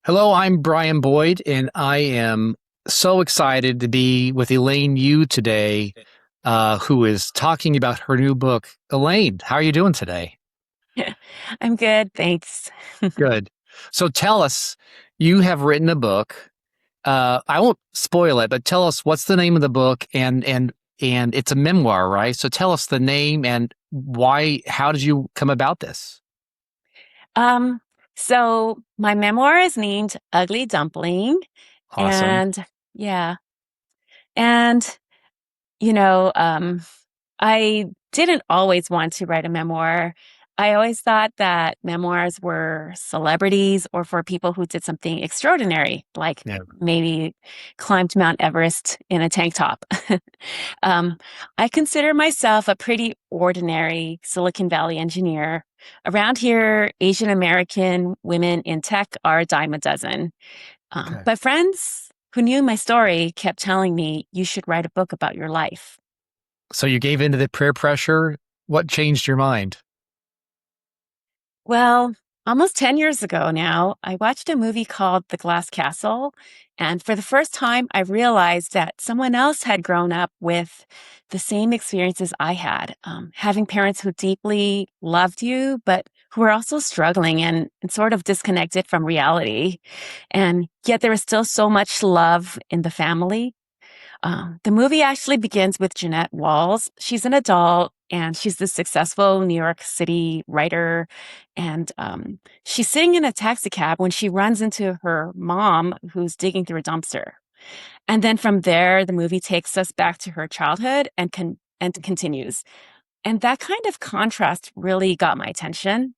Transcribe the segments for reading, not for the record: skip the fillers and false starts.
Hello, I'm Brian Boyd, and I am so excited to be with Elaine Yu today, who is talking about her new book. Elaine, how are you doing today? I'm good, thanks. Good. So tell us, you have written a book. I won't spoil it, but tell us what's the name of the book, and it's a memoir, right? So tell us the name and why. How did you come about this? Um, so my memoir is named Ugly Dumpling, Awesome. and yeah, and you know, I didn't always want to write a memoir. I always thought that memoirs were celebrities or for people who did something extraordinary, like Yeah. maybe climbed Mount Everest in a tank top. um, I consider myself a pretty ordinary Silicon Valley engineer. Around here, Asian American women in tech are a dime a dozen. Okay. But friends who knew my story kept telling me, you should write a book about your life. So you gave into the peer pressure. What changed your mind? Well, almost 10 years ago now, I watched a movie called The Glass Castle. And for the first time, I realized that someone else had grown up with the same experiences I had, having parents who deeply loved you, but who were also struggling and sort of disconnected from reality. And yet there was still so much love in the family. The movie actually begins with Jeanette Walls. She's an adult and she's the successful New York City writer. And she's sitting in a taxi cab when she runs into her mom, who's digging through a dumpster. And then from there, the movie takes us back to her childhood and continues. And that kind of contrast really got my attention.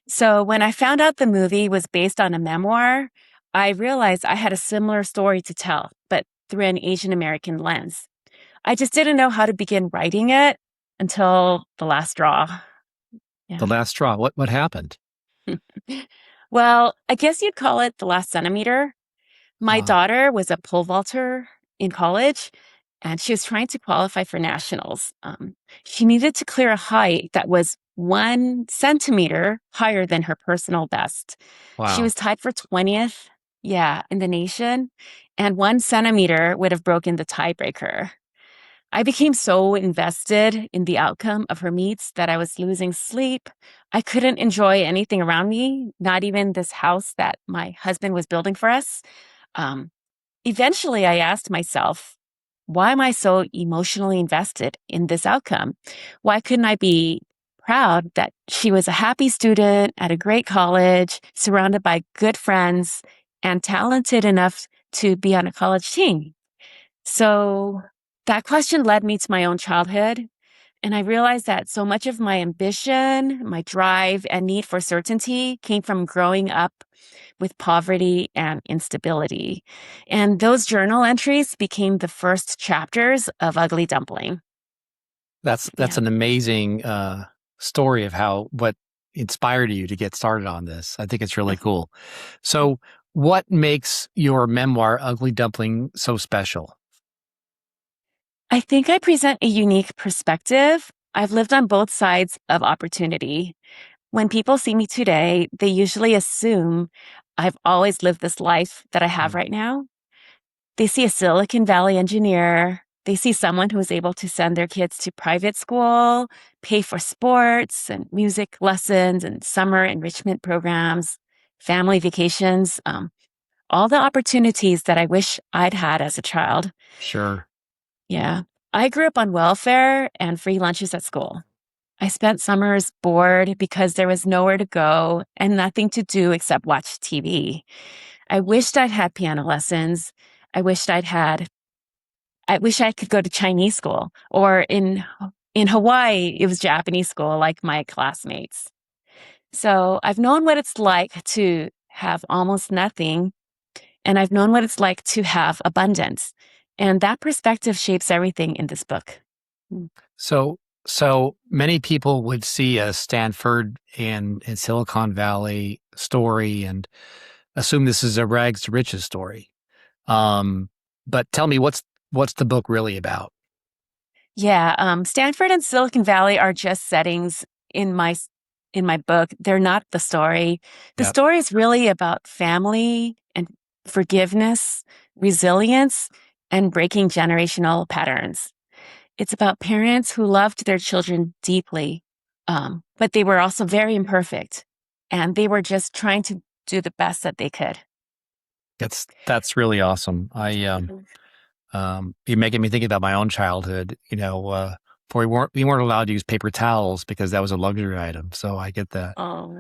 So when I found out the movie was based on a memoir, I realized I had a similar story to tell, but through an Asian American lens. I just didn't know how to begin writing it until the last straw. The Yeah. last straw. What happened? Well, I guess you'd call it the last centimeter. My Uh, daughter was a pole vaulter in college, and she was trying to qualify for nationals. She needed to clear a height that was 1 centimeter higher than her personal best. She wow. was tied for 20th, yeah, in the nation, and 1 centimeter would have broken the tiebreaker. I became so invested in the outcome of her meets that I was losing sleep. I couldn't enjoy anything around me, not even this house that my husband was building for us. Um, Eventually, I asked myself, why am I so emotionally invested in this outcome? Why couldn't I be proud that she was a happy student at a great college, surrounded by good friends, and talented enough to be on a college team? So that question led me to my own childhood. And I realized that so much of my ambition, my drive, and need for certainty came from growing up with poverty and instability. And those journal entries became the first chapters of Ugly Dumpling. That's Yeah. an amazing story of how what inspired you to get started on this. I think it's really cool. So, what makes your memoir Ugly Dumpling so special? I think I present a unique perspective. I've lived on both sides of opportunity. When people see me today, they usually assume I've always lived this life that I have Mm. right now. They see a Silicon Valley engineer. They see someone who is able to send their kids to private school, pay for sports and music lessons and summer enrichment programs, family vacations, all the opportunities that I wish I'd had as a child. Sure. Yeah. I grew up on welfare and free lunches at school. I spent summers bored because there was nowhere to go and nothing to do except watch TV. I wished I'd had piano lessons. I wished I'd had I wish I could go to Chinese school or in Hawaii it was Japanese school like my classmates. So, I've known what it's like to have almost nothing and I've known what it's like to have abundance. And that perspective shapes everything in this book. Mm. So, so many people would see a Stanford and Silicon Valley story and assume this is a rags to riches story. Um, but tell me, what's the book really about? Yeah, Stanford and Silicon Valley are just settings in my in my book, they're not the story. The Yeah. story is really about family and forgiveness, resilience, and breaking generational patterns. It's about parents who loved their children deeply, but they were also very imperfect, and they were just trying to do the best that they could. That's really awesome. You're making me think about my own childhood. For we weren't allowed to use paper towels because that was a luxury item. So I get that. Oh.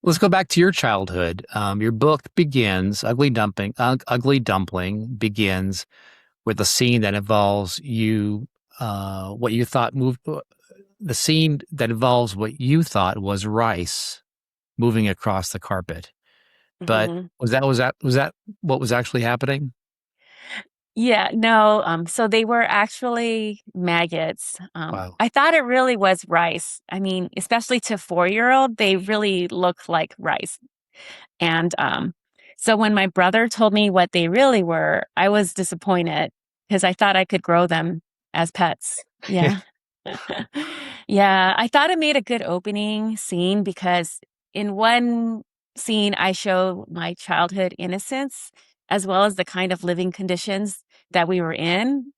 Let's go back to your childhood. Your book begins, Ugly Dumpling begins with a scene that involves you, what you thought moved, the scene that involves what you thought was rice moving across the carpet. But Mhm. was that what was actually happening? Yeah, no, so they were actually maggots. Wow. I thought it really was rice. I mean, especially to a 4-year-old, they really look like rice. And so when my brother told me what they really were, I was disappointed because I thought I could grow them as pets. Yeah. Yeah, I thought it made a good opening scene because in one scene, I show my childhood innocence as well as the kind of living conditions that we were in.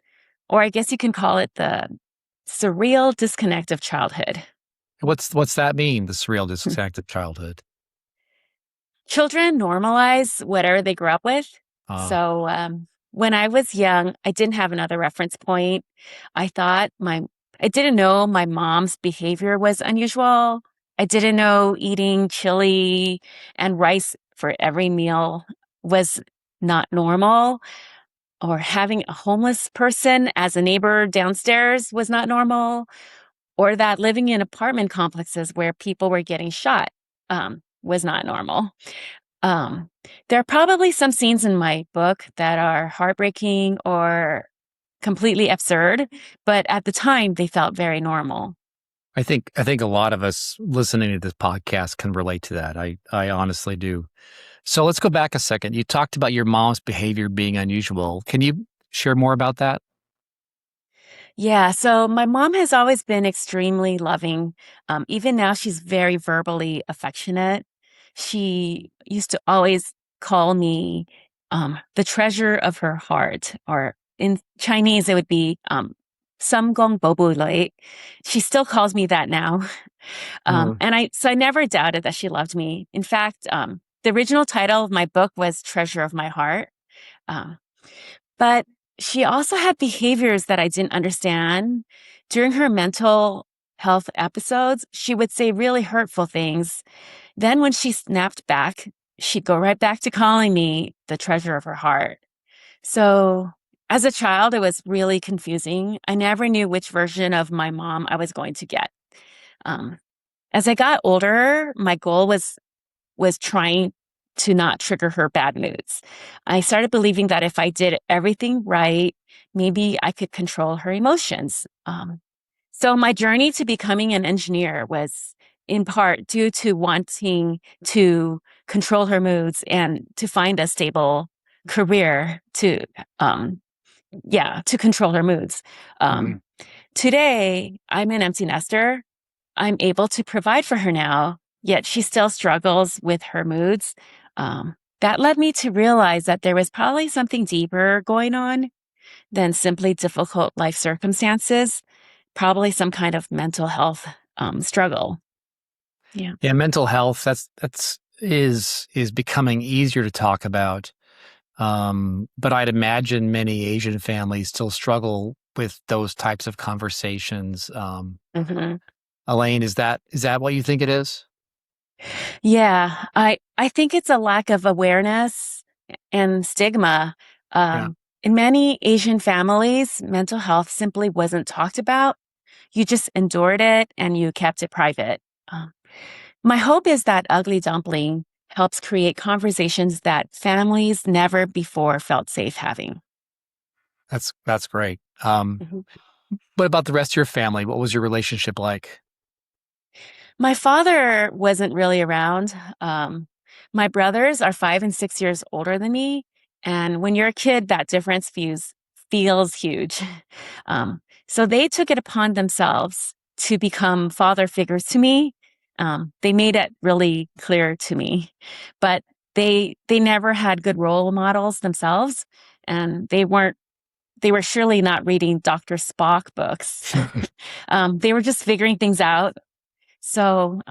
Or I guess you can call it the surreal disconnect of childhood. What's that mean? The surreal disconnected childhood. Children normalize whatever they grew up with. Uh, So when I was young, I didn't have another reference point. I thought I didn't know my mom's behavior was unusual. I didn't know eating chili and rice for every meal was not normal, or having a homeless person as a neighbor downstairs was not normal, or that living in apartment complexes where people were getting shot was not normal. Um, there are probably some scenes in my book that are heartbreaking or completely absurd, but at the time they felt very normal. I think a lot of us listening to this podcast can relate to that. I honestly do. So let's go back a second. You talked about your mom's behavior being unusual. Can you share more about that? Yeah, so my mom has always been extremely loving. Even now, she's very verbally affectionate. She used to always call me the treasure of her heart, or in Chinese, it would be samgong bobu. She still calls me that now. Mm. So I never doubted that she loved me. In fact, the original title of my book was Treasure of My Heart. Um, but she also had behaviors that I didn't understand. During her mental health episodes, she would say really hurtful things. Then, when she snapped back, she'd go right back to calling me the treasure of her heart. So, as a child, it was really confusing. I never knew which version of my mom I was going to get. Um, as I got older, my goal was trying to not trigger her bad moods. I started believing that if I did everything right, maybe I could control her emotions. So my journey to becoming an engineer was in part due to wanting to control her moods and to find a stable career um, to control her moods. Mhm. Um, Today, I'm an empty nester. I'm able to provide for her now, yet she still struggles with her moods. That led me to realize that there was probably something deeper going on than simply difficult life circumstances, probably some kind of mental health struggle. Yeah. Yeah, mental health, that's is becoming easier to talk about. But I'd imagine many Asian families still struggle with those types of conversations. Mhm. Elaine, is that what you think it is? Yeah, I think it's a lack of awareness and stigma. Yeah. In many Asian families, mental health simply wasn't talked about. You just endured it and you kept it private. Um, my hope is that Ugly Dumpling helps create conversations that families never before felt safe having. That's great. Mhm. What about the rest of your family? What was your relationship like? My father wasn't really around. My brothers are 5 and 6 years older than me. And when you're a kid, that difference feels huge. So they took it upon themselves to become father figures to me. They made it really clear to me, but they never had good role models themselves, and they were surely not reading Dr. Spock books. They were just figuring things out. So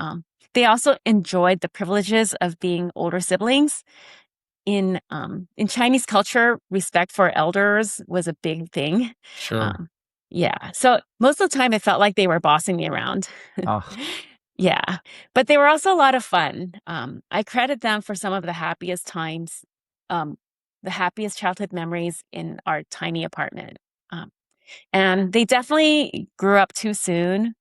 they also enjoyed the privileges of being older siblings. In Chinese culture, respect for elders was a big thing. Sure. Um, yeah, so most of the time, it felt like they were bossing me around. Oh, Yeah, but they were also a lot of fun. I credit them for some of um, the happiest childhood memories in our tiny apartment. Um, and they definitely grew up too soon.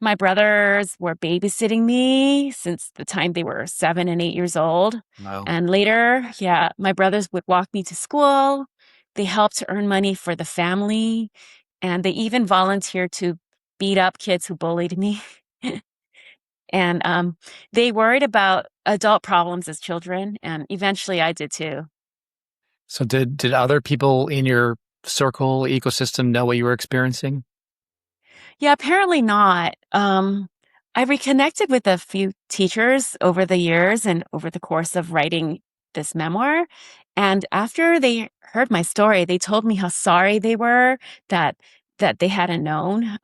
My brothers were babysitting me since the time they were 7 and 8 years old. no. And later, yeah, my brothers would walk me to school. They helped to earn money for the family. And they even volunteered to beat up kids who bullied me. And they worried about adult problems as children. And eventually I did too. So did other people in your circle ecosystem know what you were experiencing? Yeah, apparently not. I reconnected with a few teachers over the years and over the course of writing this memoir. And after they heard my story, they told me how sorry they were that that they hadn't known.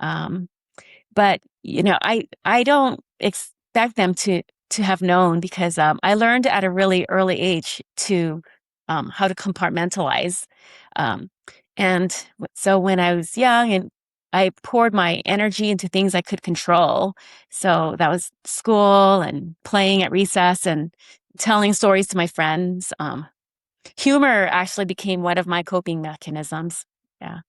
But I don't expect them to have known because I learned at a really early age to how to compartmentalize. Um, so when I was young and I poured my energy into things I could control. So that was school and playing at recess and telling stories to my friends. Humor actually became one of my coping mechanisms. Yeah.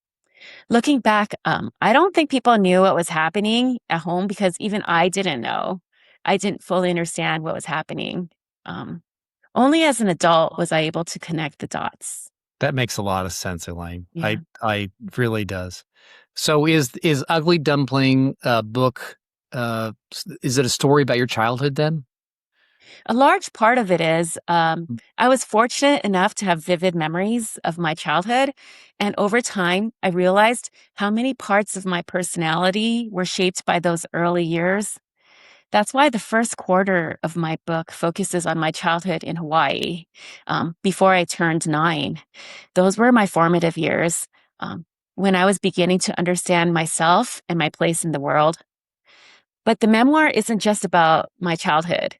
Looking back, I don't think people knew what was happening at home because even I didn't know. I didn't fully understand what was happening. Um, Only as an adult was I able to connect the dots. That makes a lot of sense, Elaine. Yeah. I really does. So is Ugly Dumpling a book is it a story about your childhood then? A large part of it is I was fortunate enough to have vivid memories of my childhood. And over time, I realized how many parts of my personality were shaped by those early years. That's why the first quarter of my book focuses on my childhood in Hawaii before I turned 9. Those were my formative years um, when I was beginning to understand myself and my place in the world. But the memoir isn't just about my childhood.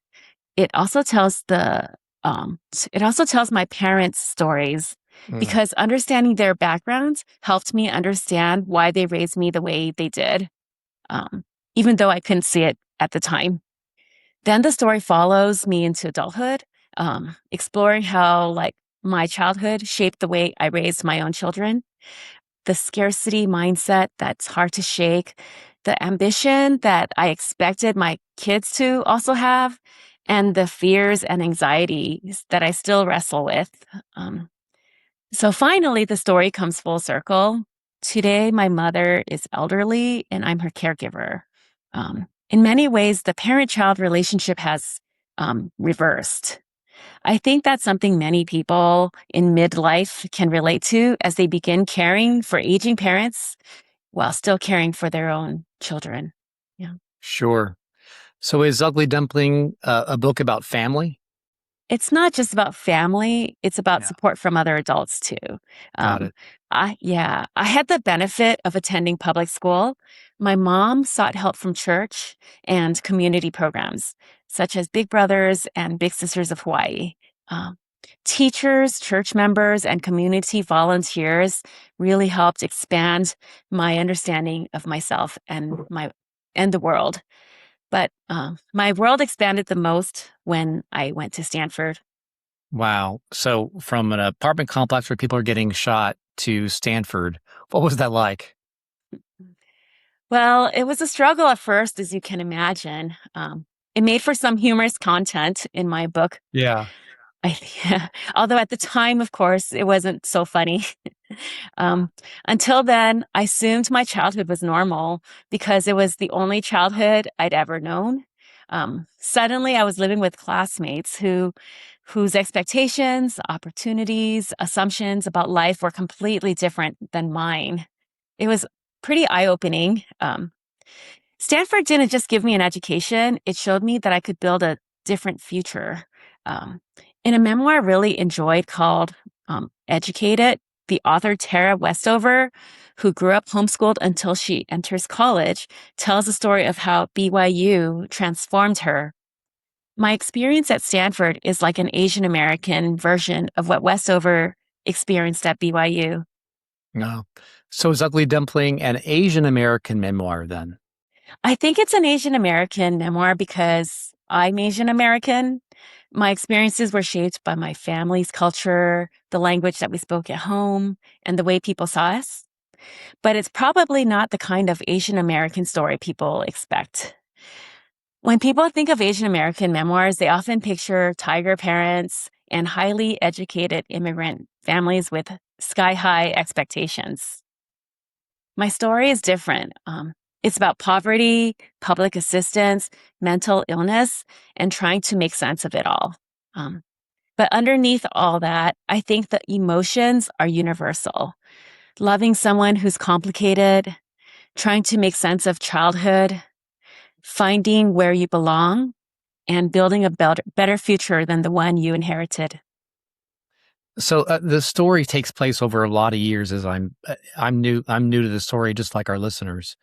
It also tells it also tells my parents' stories Mm. because understanding their backgrounds helped me understand why they raised me the way they did, um, even though I couldn't see it at the time. Then the story follows me into adulthood, exploring how like my childhood shaped the way I raised my own children, the scarcity mindset that's hard to shake, the ambition that I expected my kids to also have, and the fears and anxieties that I still wrestle with. Um, so finally, the story comes full circle. Today, my mother is elderly and I'm her caregiver. In many ways, the parent child relationship has reversed. I think that's something many people in midlife can relate to as they begin caring for aging parents while still caring for their own children. Yeah. Sure. So is Ugly Dumpling a book about family? It's not just about family, it's about Yeah. support from other adults too. Got Um, it. I had the benefit of attending public school. My mom sought help from church and community programs, such as Big Brothers and Big Sisters of Hawaii. Um, Teachers, church members, and community volunteers really helped expand my understanding of myself and the world. But my world expanded the most when I went to Stanford. Wow. So from an apartment complex where people are getting shot to Stanford, what was that like? Well, it was a struggle at first, as you can imagine. It made for some humorous content in my book. Yeah. Yeah, although at the time, of course, it wasn't so funny. um, until then, I assumed my childhood was normal because it was the only childhood I'd ever known. Suddenly, I was living with classmates whose expectations, opportunities, assumptions about life were completely different than mine. It was pretty eye-opening. Stanford didn't just give me an education, it showed me that I could build a different future. Um, in a memoir I really enjoyed called Educated, the author Tara Westover, who grew up homeschooled until she enters college, tells the story of how BYU transformed her. My experience at Stanford is like an Asian American version of what Westover experienced at BYU. No. So is Ugly Dumpling an Asian American memoir then? I think it's an Asian American memoir because I'm Asian American. My experiences were shaped by my family's culture, the language that we spoke at home, and the way people saw us. But it's probably not the kind of Asian American story people expect. When people think of Asian American memoirs, they often picture tiger parents and highly educated immigrant families with sky high expectations. My story is different. It's about poverty, public assistance, mental illness, and trying to make sense of it all. Um, but underneath all that, I think the emotions are universal. Loving someone who's complicated, trying to make sense of childhood, finding where you belong, and building a better future than the one you inherited. So the story takes place over a lot of years. As I'm new to the story, just like our listeners.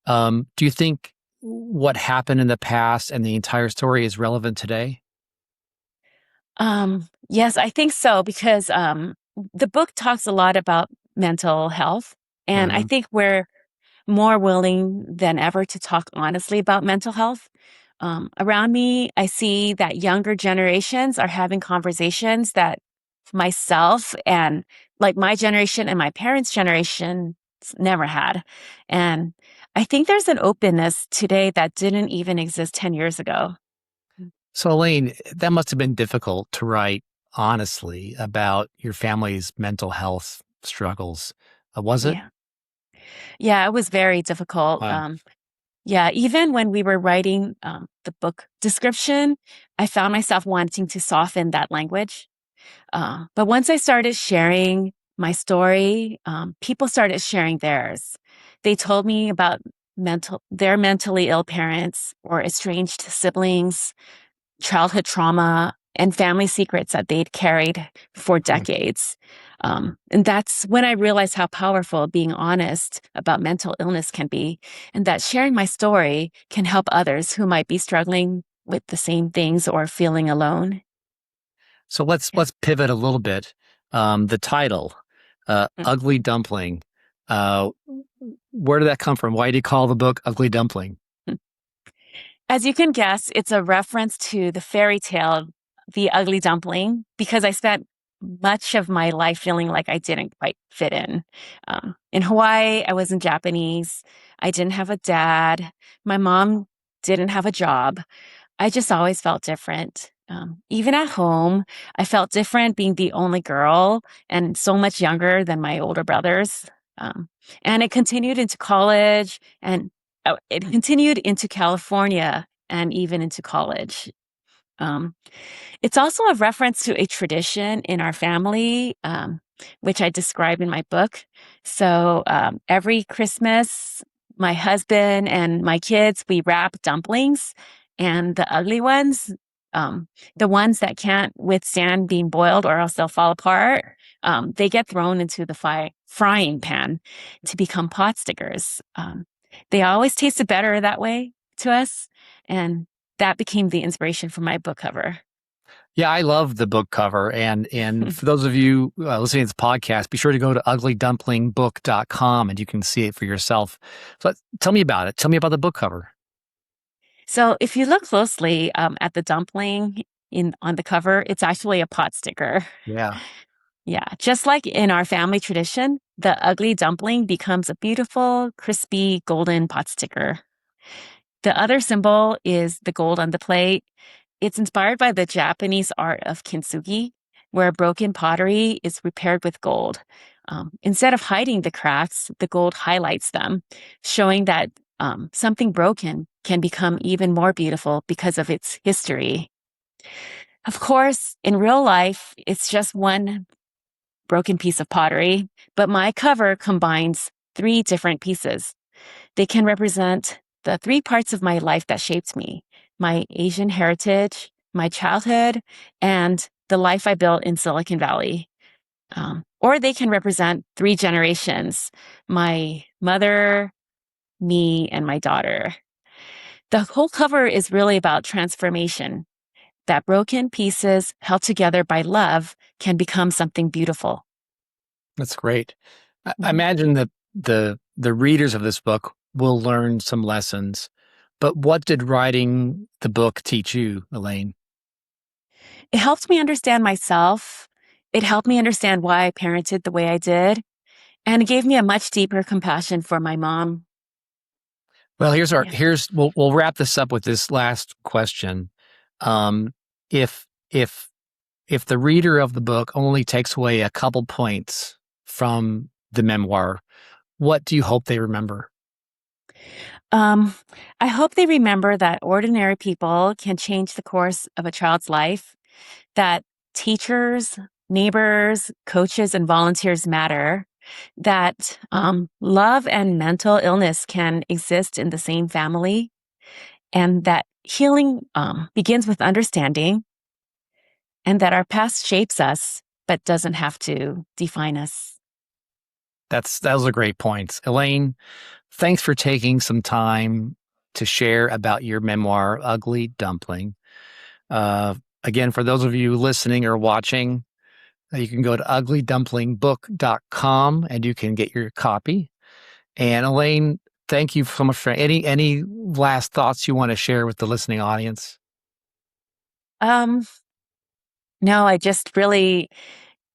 Do you think what happened in the past and the entire story is relevant today? Yes, I think so because the book talks a lot about mental health, and I Hmm. think we're more willing than ever to talk honestly about mental health. Around me, I see that younger generations are having conversations that myself and like my generation and my parents' generation never had. And I think there's an openness today that didn't even exist 10 years ago. So Elaine, that must have been difficult to write honestly about your family's mental health struggles. Was it? Yeah. Yeah, it was very difficult. Wow. Yeah, even when we were writing the book description, I found myself wanting to soften that language. But once I started sharing my story, people started sharing theirs. They told me about their mentally ill parents or estranged siblings, childhood trauma, and family secrets that they'd carried for decades. And that's when I realized how powerful being honest about mental illness can be, and that sharing my story can help others who might be struggling with the same things or feeling alone. So let's pivot a little bit. The title, Yeah. "Ugly Dumpling." Uh, where did that come from? Why do you call the book "Ugly Dumpling"? As you can guess, it's a reference to the fairy tale, The Ugly Dumpling, because I spent much of my life feeling like I didn't quite fit in. In Hawaii, I wasn't Japanese. I didn't have a dad. My mom didn't have a job. I just always felt different. Even at home, I felt different being the only girl and so much younger than my older brothers. Um, and it continued into college and it continued into California and even into college. Um, it's also a reference to a tradition in our family, which I describe in my book. So every Christmas, my husband and my kids, we wrap dumplings, and the ugly ones, um, the ones that can't withstand being boiled or else they'll fall apart, they get thrown into the frying pan to become pot stickers. They always tasted better that way to us, and that became the inspiration for my book cover. Yeah, I love the book cover. And for those of you listening to this podcast, be sure to go to uglydumplingbook.com and you can see it for yourself. So tell me about it. Tell me about the book cover. So if you look closely at the dumpling in on the cover, it's actually a pot sticker. Yeah. Yeah, just like in our family tradition, the ugly dumpling becomes a beautiful, crispy, golden pot sticker. The other symbol is the gold on the plate. It's inspired by the Japanese art of kintsugi, where broken pottery is repaired with gold. Instead of hiding the cracks, the gold highlights them, showing that something broken can become even more beautiful because of its history. Of course, in real life, it's just one broken piece of pottery, but my cover combines three different pieces. They can represent the three parts of my life that shaped me: my Asian heritage, my childhood, and the life I built in Silicon Valley. Or they can represent three generations: my mother, me, and my daughter. The whole cover is really about transformation, that broken pieces held together by love can become something beautiful. That's great. I Mhm. imagine that the readers of this book will learn some lessons. But what did writing the book teach you, Elaine? It helped me understand myself. It helped me understand why I parented the way I did. And it gave me a much deeper compassion for my mom. Well, Yeah. we'll wrap this up with this last question. Um, if if if the reader of the book only takes away a couple points from the memoir, what do you hope they remember? Um, I hope they remember that ordinary people can change the course of a child's life, that teachers, neighbors, coaches, and volunteers matter, that love and mental illness can exist in the same family, and that healing begins with understanding, and that our past shapes us but doesn't have to define us. Those are great points. Elaine, thanks for taking some time to share about your memoir, Ugly Dumpling. Uh, Again, for those of you listening or watching, you can go to uglydumplingbook.com and you can get your copy. And Elaine, thank you so much for any last thoughts you want to share with the listening audience. Um, no, I just really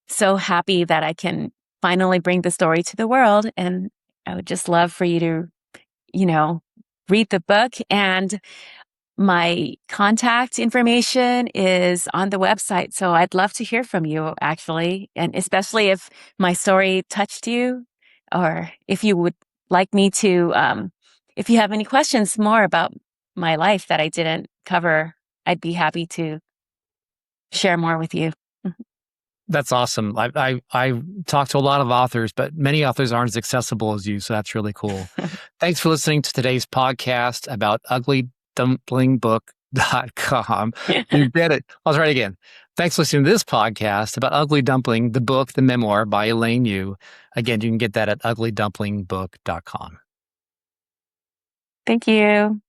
so happy that I can finally bring the story to the world. And I would just love for you to, you know, read the book. And my contact information is on the website. So I'd love to hear from you, actually. And especially if my story touched you, or if you would like me to, if you have any questions more about my life that I didn't cover, I'd be happy to share more with you. That's awesome. I talked to a lot of authors, but many authors aren't as accessible as you, so that's really cool. Thanks for listening to today's podcast about uglydumplingbook.com. You get it. I'll try it again. Thanks for listening to this podcast about Ugly Dumpling, the book, the memoir by Elaine Yu. Again, you can get that at uglydumplingbook.com. Thank you.